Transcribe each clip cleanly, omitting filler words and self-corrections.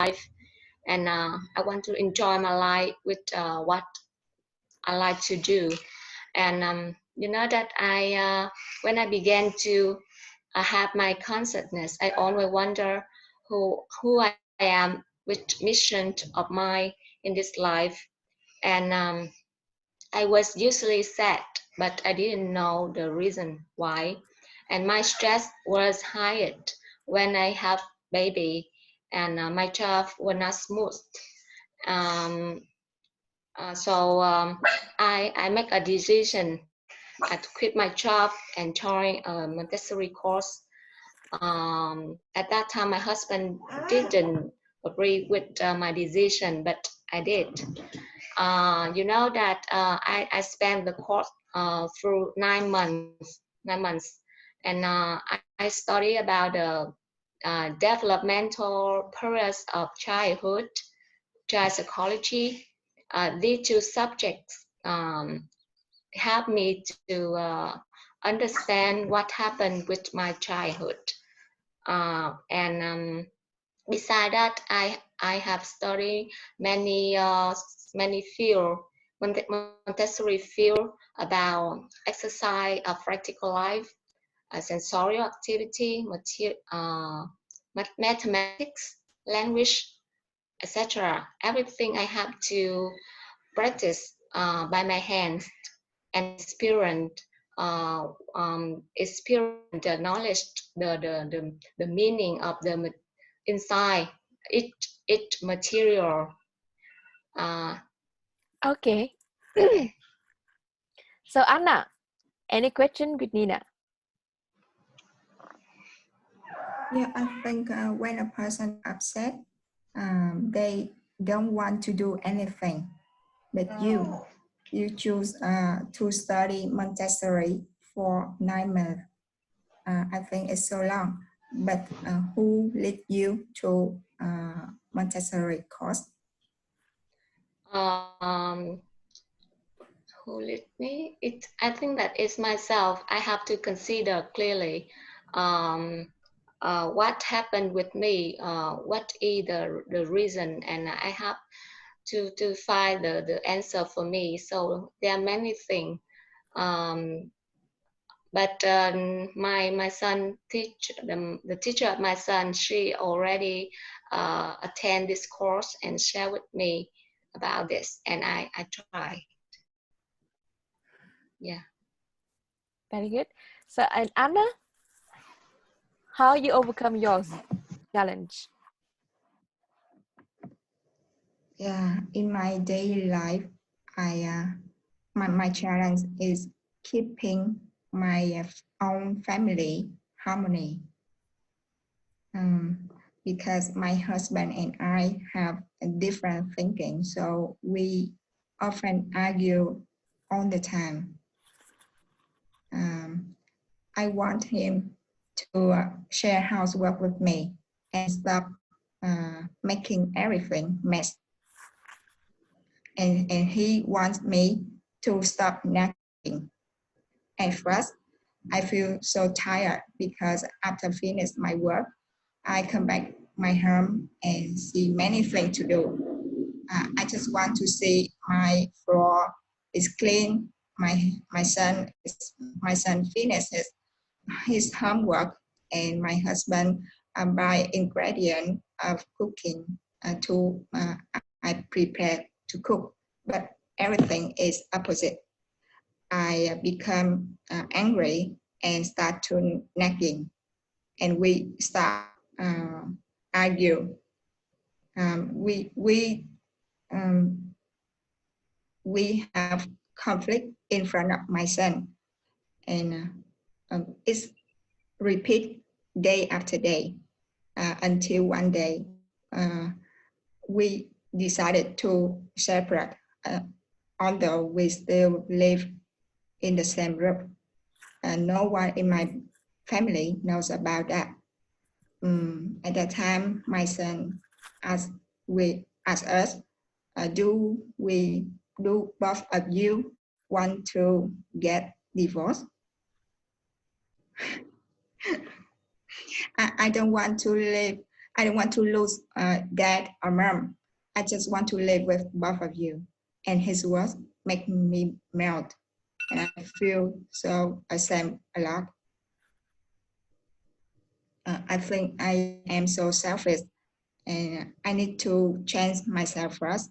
life, and I want to enjoy my life with what I like to do. And you know that when I began to have my consciousness, I always wonder who I am, which mission of mine in this life, and I was usually sad, but I didn't know the reason why. And my stress was highest when I have baby, and my job was not smooth. Um, so I make a decision to quit my job and join a Montessori course. At that time, my husband didn't agree with my decision, but I did. You know that I spent the course through 9 months, and I study about the developmental periods of childhood, child psychology. These two subjects help me to understand what happened with my childhood. And beside that, I have studied many field, Montessori field about exercise, practical life, sensorial activity, mathematics, language, etc. Everything I have to practice by my hands and experience the knowledge, the meaning of the inside each material. Okay. So Anna, any question with Nina? Yeah, I think when a person upset, they don't want to do anything, but you choose to study Montessori for 9 months. I think it's so long, but who led you to Montessori course? Who led me? I think that it's myself. I have to consider clearly what happened with me, what is the reason, and I have to find the answer for me. So there are many things. But my son the teacher of my son, she already attend this course and share with me about this, and I try. Yeah. Very good. So, and Anna, how you overcome your challenge? Yeah, in my daily life, my challenge is keeping my own family harmony. Because my husband and I have a different thinking, so we often argue all the time. I want him to share housework with me and stop making everything mess. And he wants me to stop nagging. At first, I feel so tired because after finish my work, I come back my home and see many things to do. I just want to see my floor is clean. My son finishes his homework, and my husband buy ingredient of cooking I prepare to cook. But everything is opposite. I become angry and start to nagging, and we start argue. We have conflict in front of my son, and it's repeat day after day until one day we decided to separate, although we still live in the same room. No one in my family knows about that. At that time, my son asked us, do both of you want to get divorced? I don't want to live I don't want to lose dad or mom. I just want to live with both of you. And his words make me melt. And I feel so ashamed a lot. I think I am so selfish and I need to change myself first.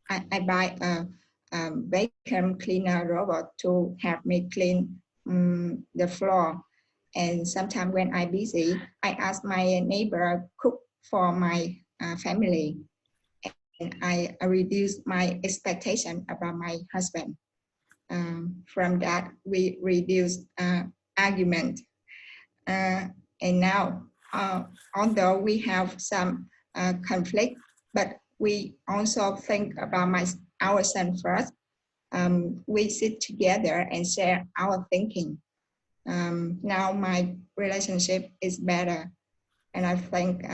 I buy a vacuum cleaner robot to help me clean the floor. And sometimes when I'm busy, I ask my neighbor cook for my family. And I reduce my expectation about my husband. From that, we reduce argument. And now, although we have some conflict, but we also think about our son first. We sit together and share our thinking. Now my relationship is better, and I think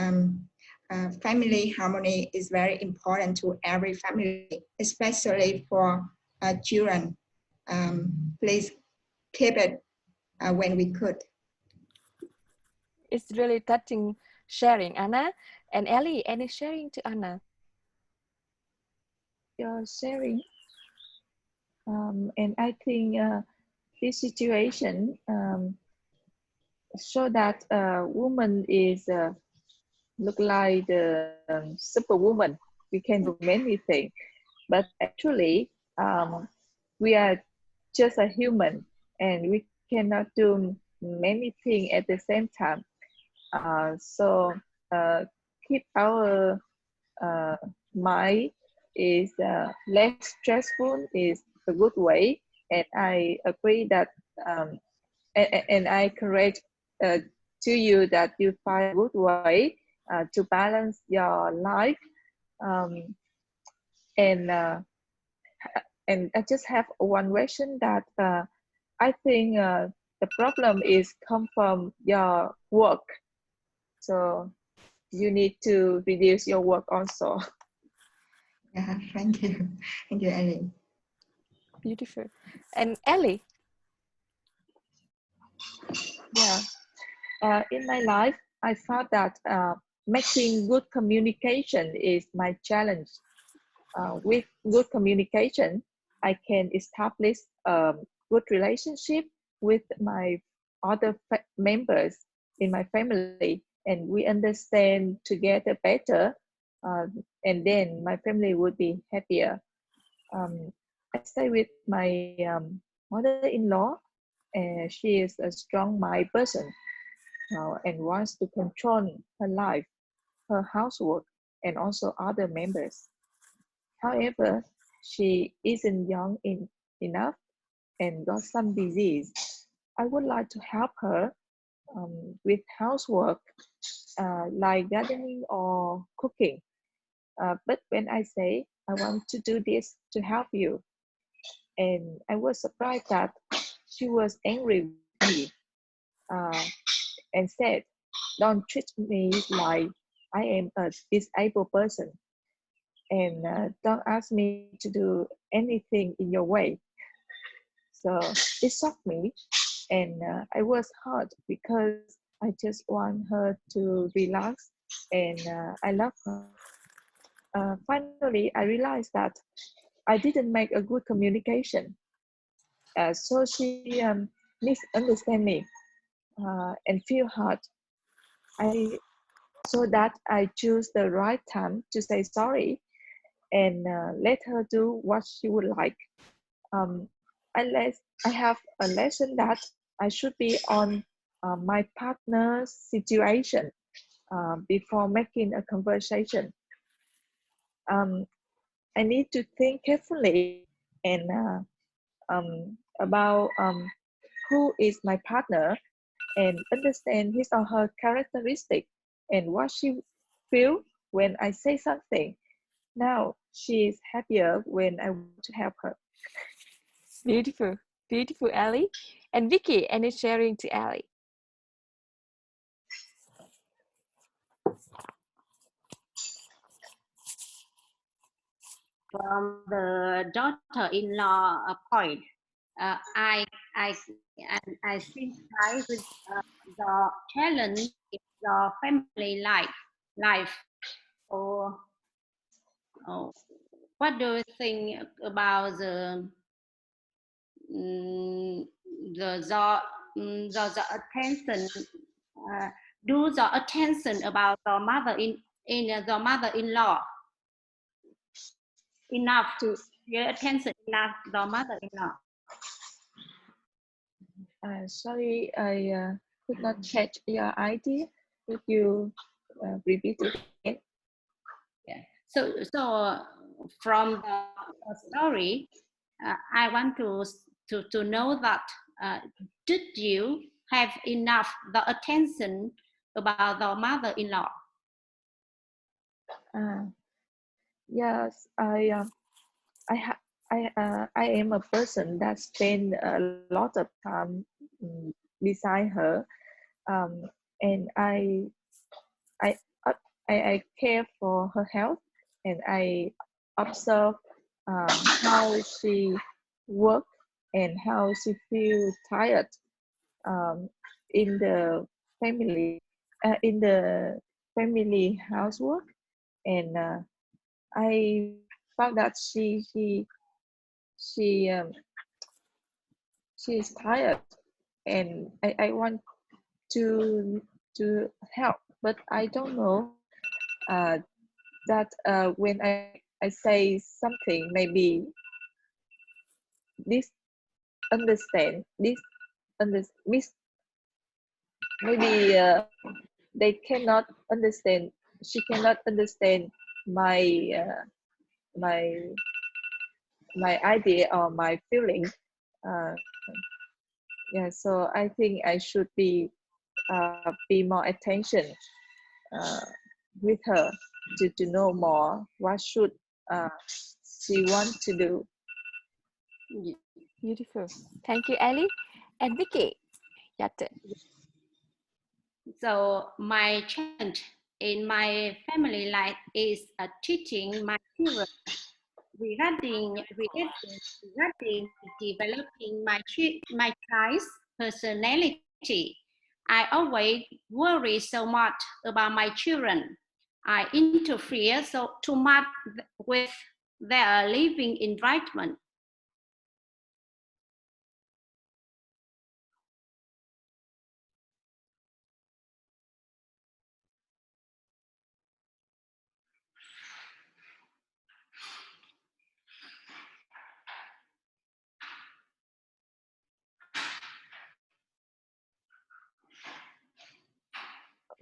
family harmony is very important to every family, especially for children. Please keep it when we could. It's really touching sharing, Anna. And Ellie, any sharing to Anna? Your sharing. And I think this situation show that a woman is look like the superwoman. We can do many things, but actually we are just a human, and we cannot do many things at the same time. So keep our mind is less stressful is a good way, and I agree that and I encourage to you that you find a good way to balance your life, and I just have one question that I think the problem is come from your work, so you need to reduce your work also. Yeah, thank you, Ellie. Beautiful. And Ellie? Yeah, in my life, I thought that making good communication is my challenge. With good communication, I can establish a good relationship with my other members in my family, and we understand together better, and then my family would be happier. I stay with my mother-in-law, and she is a strong-minded person and wants to control her life, her housework, and also other members. However, she isn't young enough and got some disease. I would like to help her with housework like gardening or cooking. But when I say I want to do this to help you, and I was surprised that she was angry with me and said, "Don't treat me like I am a disabled person, and don't ask me to do anything in your way." So it shocked me, and I was hurt because I just want her to relax, and I love her. Finally, I realized that I didn't make a good communication. So she misunderstood me and feel hurt. So that I choose the right time to say sorry and let her do what she would like. I have a lesson that I should be on my partner's situation before making a conversation. I need to think carefully and about who is my partner and understand his or her characteristic and what she feel when I say something. Now she is happier when I want to help her. Beautiful. Beautiful, Ellie. And Vicky, any sharing to Ellie? From the daughter-in-law point, I sympathize with the challenge in your family life. life. Or what do you think about the attention? Do the attention about the the mother-in-law enough to your attention enough the mother-in-law? Sorry, I could not catch your idea. Could you repeat it again? Yeah. So from the story, I want to know that did you have enough the attention about the mother-in-law? Yes, I am a person that spend a lot of time beside her, and I care for her health, and I observe how she work and how she feel tired in the family housework, and I found that she is tired, and I want to help, but I don't know that when I say something, maybe this understand this maybe they cannot understand. She cannot understand my my idea or my feeling. Yeah, so I think I should be more attention with her to know more what should she want to do. Beautiful. Thank you, Ellie. And Vicky, your turn. So my challenge in my family life is teaching my children regarding developing my child's personality. I always worry so much about my children. I interfere so too much with their living environment.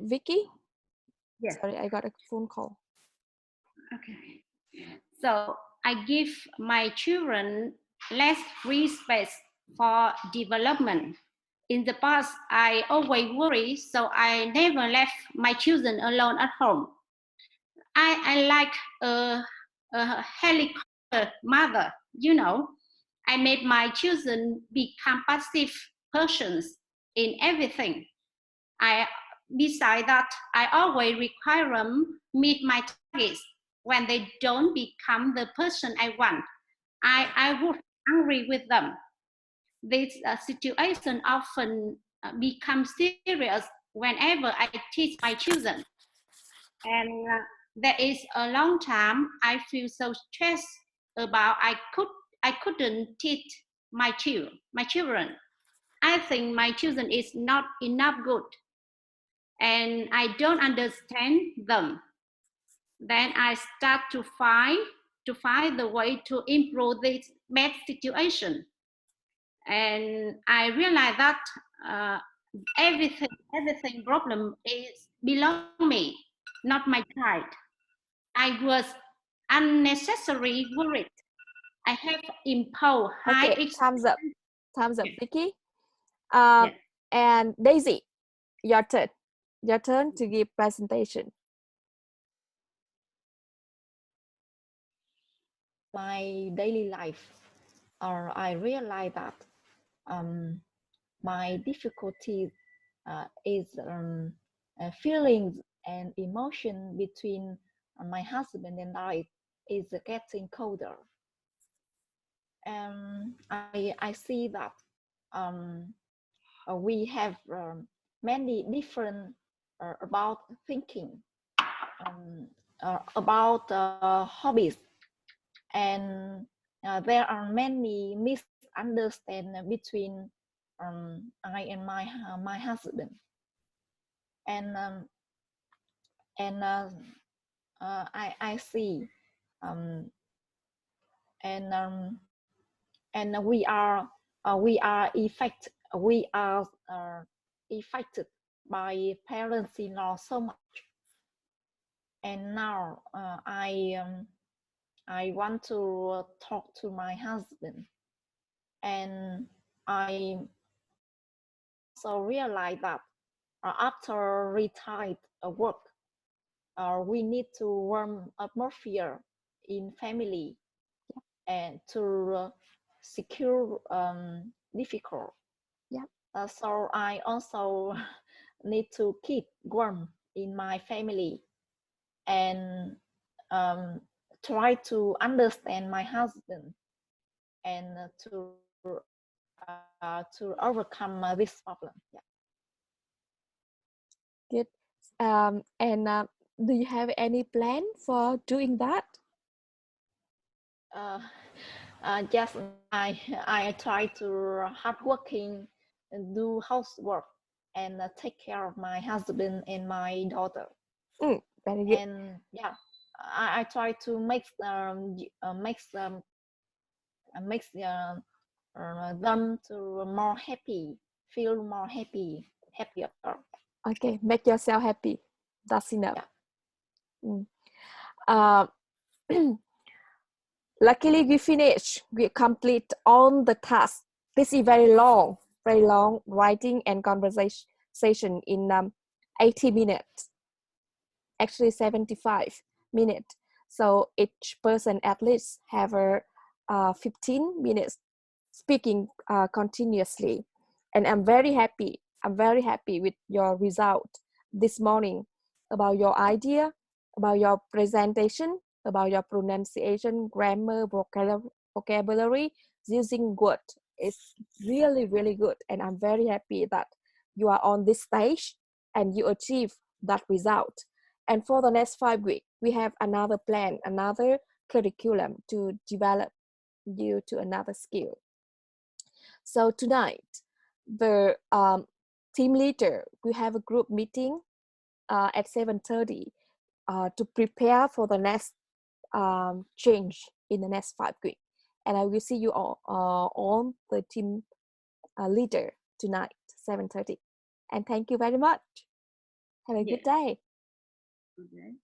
Vicky? Yes. Sorry, I got a phone call. Okay. So I give my children less free space for development. In the past, I always worry, so I never left my children alone at home. I like a helicopter mother, you know. I made my children become passive persons in everything. Besides that, I always require them meet my targets. When they don't become the person I want, I would angry with them. This situation often becomes serious whenever I teach my children. And there is a long time I feel so stressed about I couldn't teach my children. I think my children is not enough good, and I don't understand them. Then I start to find the way to improve this bad situation, and I realize that everything problem is belong me, not my child. I was unnecessarily worried. I have imposed high Okay, thumbs up. Thumbs up, Yes. Vicky. Yes. And Daisy, your turn. Your turn to give presentation. My daily life, I realize that my difficulty is feelings and emotion between my husband and I is getting colder. And I see that we have many different about thinking. about hobbies, and there are many misunderstandings between I and my husband, and I see, and we are affected by parents-in-law so much. And now I want to talk to my husband, and I also realize that after retired work, we need to warm atmosphere in family and to secure difficult. Yeah. So I also need to keep warm in my family, and try to understand my husband, and to overcome this problem. Yeah. Good. And do you have any plan for doing that? Yes, I try to hardworking and do housework, and take care of my husband and my daughter. Very good. And yeah, I try to make them to more happy, feel more happier. Okay, make yourself happy. That's enough. Yeah. Luckily, we finished. We complete all the tasks. This is very long writing and conversation in 80 minutes. Actually, 75 minutes. So each person at least have 15 minutes speaking continuously. And I'm very happy. I'm very happy with your result this morning, about your idea, about your presentation, about your pronunciation, grammar, vocabulary, using word. It's really, really good. And I'm very happy that you are on this stage and you achieve that result. And for the next 5 weeks, we have another plan, another curriculum to develop you to another skill. So tonight, the team leader, we have a group meeting at 7:30 to prepare for the next change in the next 5 weeks. And I will see you all on the team leader tonight, 7:30. And thank you very much. Have a good day. Okay.